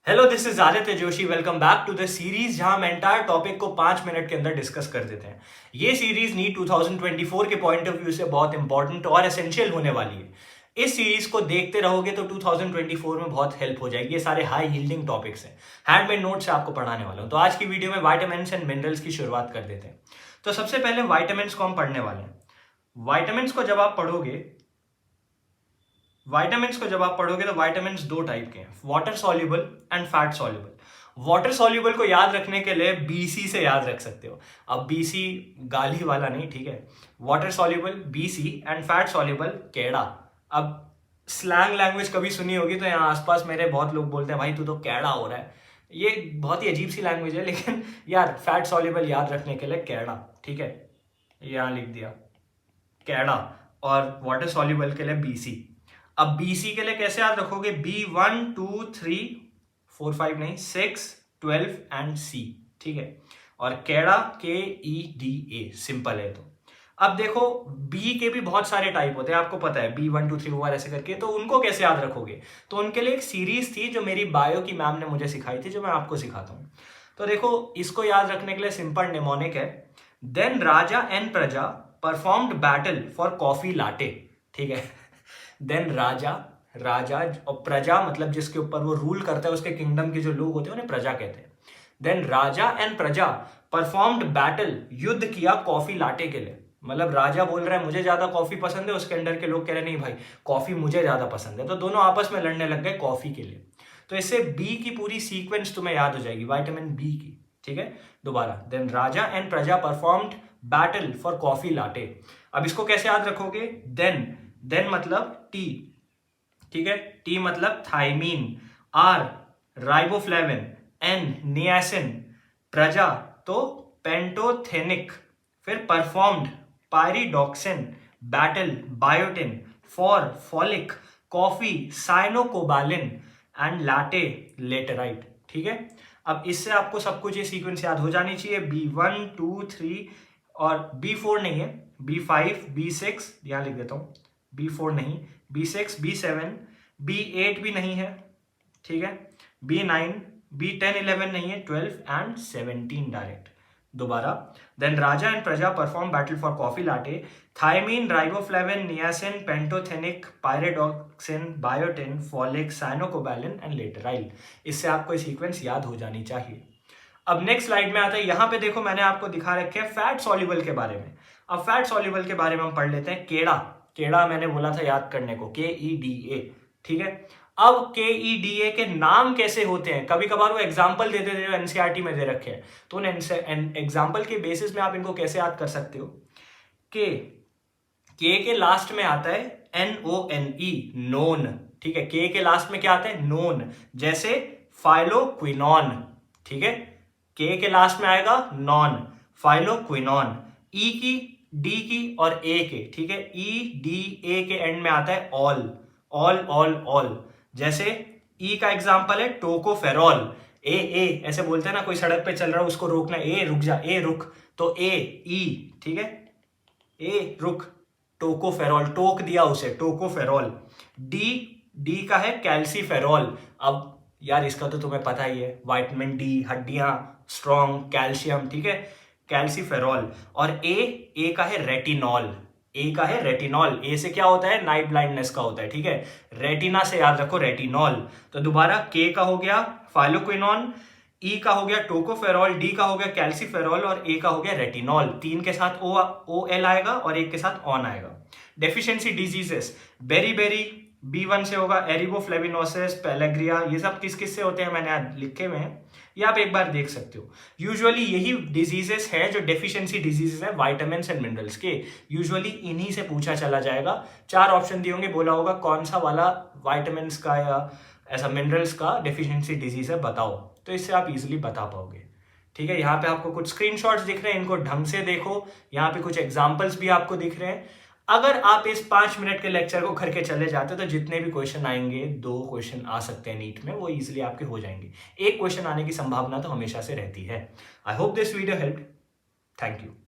Hello, this is Aditya Joshi. Welcome back to the series जहां हम entire topic को 5 minute के अंदर डिस्कस कर देते हैं। ये सीरीज नीट 2024 के पॉइंट ऑफ व्यू से बहुत इंपॉर्टेंट और एसेंशियल होने वाली है। इस सीरीज को देखते रहोगे तो 2024 में बहुत हेल्प हो जाएगी। ये सारे हाई यील्डिंग टॉपिक्स हैं। हैंडमेड नोट से आपको पढ़ाने वाला हूं। तो आज की वीडियो में वाइटामिन्स एंड मिनरल्स की शुरुआत कर देते हैं। तो सबसे पहले वाइटामिन्स को हम पढ़ने वाले हैं। वाइटामिन्स को जब आप पढ़ोगे तो वाइटामिन्स दो टाइप के हैं, water soluble and fat soluble. Water soluble को याद रखने के लिए बीसी से याद रख सकते हो। अब बीसी गाली वाला नहीं, ठीक है। Water soluble B C and fat soluble कैड़ा। अब स्लैंग लैंग्वेज कभी सुनी होगी तो यहाँ आसपास मेरे बहुत लोग बोलते हैं भाई तू तो कैड़ा हो रहा है। ये बहुत ही अजीब सी लैंग्वेज है, लेकिन यार फैट सॉल्युबल याद रखने के लिए कैड़ा, ठीक है। यहाँ लिख दिया कैड़ा, और वाटर सॉल्युबल के लिए बीसी। अब बीसी के लिए कैसे याद रखोगे? B1 2 3 4 5 नहीं, 6 12 एंड सी, ठीक है। और कैड़ा KEDA, सिंपल है। तो अब देखो, बी के भी बहुत सारे टाइप होते हैं, आपको पता है, B1 2 3 4 ऐसे करके। तो उनको कैसे याद रखोगे? तो उनके लिए एक सीरीज थी जो मेरी बायो की मैम ने मुझे सिखाई थी, जो मैं आपको सिखाता हूँ। तो देखो, इसको याद रखने के लिए सिंपल निमोनिक है। देन राजा एंड प्रजा performed battle for coffee latte, ठीक है। देन राजा, राजा और प्रजा मतलब जिसके ऊपर वो रूल करता है, उसके किंगडम के जो लोग होते हैं उन्हें प्रजा कहते हैं। देन राजा एंड प्रजा परफॉर्म्ड बैटल, युद्ध किया कॉफी लाटे के लिए। मतलब राजा बोल रहा है मुझे ज्यादा कॉफी पसंद है, उसके अंडर के लोग कह रहे हैं नहीं भाई कॉफी मुझे ज्यादा पसंद है। तो दोनों आपस में लड़ने लग गए कॉफी के लिए। तो इससे बी की पूरी सीक्वेंस तुम्हें याद हो जाएगी, वाइटामिन बी की, ठीक है। दोबारा, देन राजा एंड प्रजा performed battle for coffee latte. अब इसको कैसे याद रखोगे? देन मतलब टी, ठीक है। टी मतलब thiamine, R riboflavin, N niacin, प्रजा तो पेंटोथेनिक, फिर performed pyridoxine, battle biotin, for folic, coffee cyanocobalamin and latte laetrile, ठीक है। अब इससे आपको सब कुछ ये सीक्वेंस याद हो जानी चाहिए। B1 2 3 और B4 नहीं है, B5 B6 यहां लिख देता हूं। B4 नहीं, B6 B7 B8 भी नहीं है, ठीक है। B9 B10 11 नहीं है, 12 एंड 17 डायरेक्ट। दोबारा, देन राजा एंड प्रजा perform battle for coffee latte, thiamine riboflavin niacin pantothenic pyridoxine biotin folic cyanocobalamin and laetrile. इससे आपको ये सीक्वेंस याद हो जानी चाहिए। अब नेक्स्ट स्लाइड में आता है, यहां पे देखो मैंने आपको दिखा रखे हैं फैट सॉल्युबल के बारे में। अब फैट सॉल्युबल के बारे में हम पढ़ लेते हैं। केड़ा मैंने बोला था याद करने को, KEDA, ठीक है। अब KEDA के नाम कैसे होते हैं? कभी कभार वो एग्जाम्पल देते थे जो एनसीईआरटी में दे रखे हैं, तो उन एग्जाम्पल के बेसिस में आप इनको कैसे याद कर सकते हो? के लास्ट में आता है NONE, नोन, ठीक है। के लास्ट में क्या आता है? नोन, जैसे फाइलोक्विनॉन, ठीक है। के लास्ट में आएगा नॉन, फाइलोक्विनॉन। ई की, डी की और ए के, ठीक है। EDA के एंड में आता है ऑल, जैसे ई का एग्जांपल है टोकोफेरॉल। ए ऐसे बोलते हैं ना, कोई सड़क पे चल रहा है उसको रोकना, ए रुक जा, ए रुक, तो ई, ठीक है, ए रुक, टोकोफेरॉल, टोक दिया उसे, टोकोफेरॉल। डी का है कैल्सीफेरॉल। अब यार इसका तो तुम्हें पता ही है, विटामिन डी, हड्डियां स्ट्रॉन्ग, कैल्शियम, ठीक है, कैल्सीफेरॉल। और ए का है रेटिनॉल। ए से क्या होता है? नाइट ब्लाइंडनेस का होता है, ठीक है। रेटिना से याद रखो, रेटिनॉल। तो दोबारा, के का हो गया फाइलोक्विनॉन, ई का हो गया टोकोफेरॉल, डी का हो गया कैल्सीफेरॉल और ए का हो गया रेटिनॉल। तीन के साथ OL आएगा और एक के साथ ऑन आएगा। डेफिशिएंसी डिजीजेस, बेरी B1 से होगा एरिबोफ्लेविनोसिस, पेलेग्रिया। ये सब किस से होते हैं मैंने आज लिखे हुए हैं, ये आप एक बार देख सकते हो। यूजुअली यही डिजीजेस हैं जो डेफिशिएंसी डिजीजेस हैं वाइटामिन एंड मिनरल्स के। यूजुअली इन्हीं से पूछा चला जाएगा। 4 ऑप्शन दिए होंगे, बोला होगा कौन सा वाला वाइटामिन का या ऐसा मिनरल्स का डेफिशिएंसी डिजीज है बताओ, तो इससे आप इजिली बता पाओगे, ठीक है। यहाँ पे आपको कुछ स्क्रीनशॉट्स दिख रहे हैं, इनको ढंग से देखो। यहाँ पे कुछ एग्जांपल्स भी आपको दिख रहे हैं। अगर आप इस 5 मिनट के लेक्चर को करके चले जाते हो तो जितने भी क्वेश्चन आएंगे, 2 क्वेश्चन आ सकते हैं नीट में, वो इजिली आपके हो जाएंगे। एक क्वेश्चन आने की संभावना तो हमेशा से रहती है। I hope this video help. Thank you.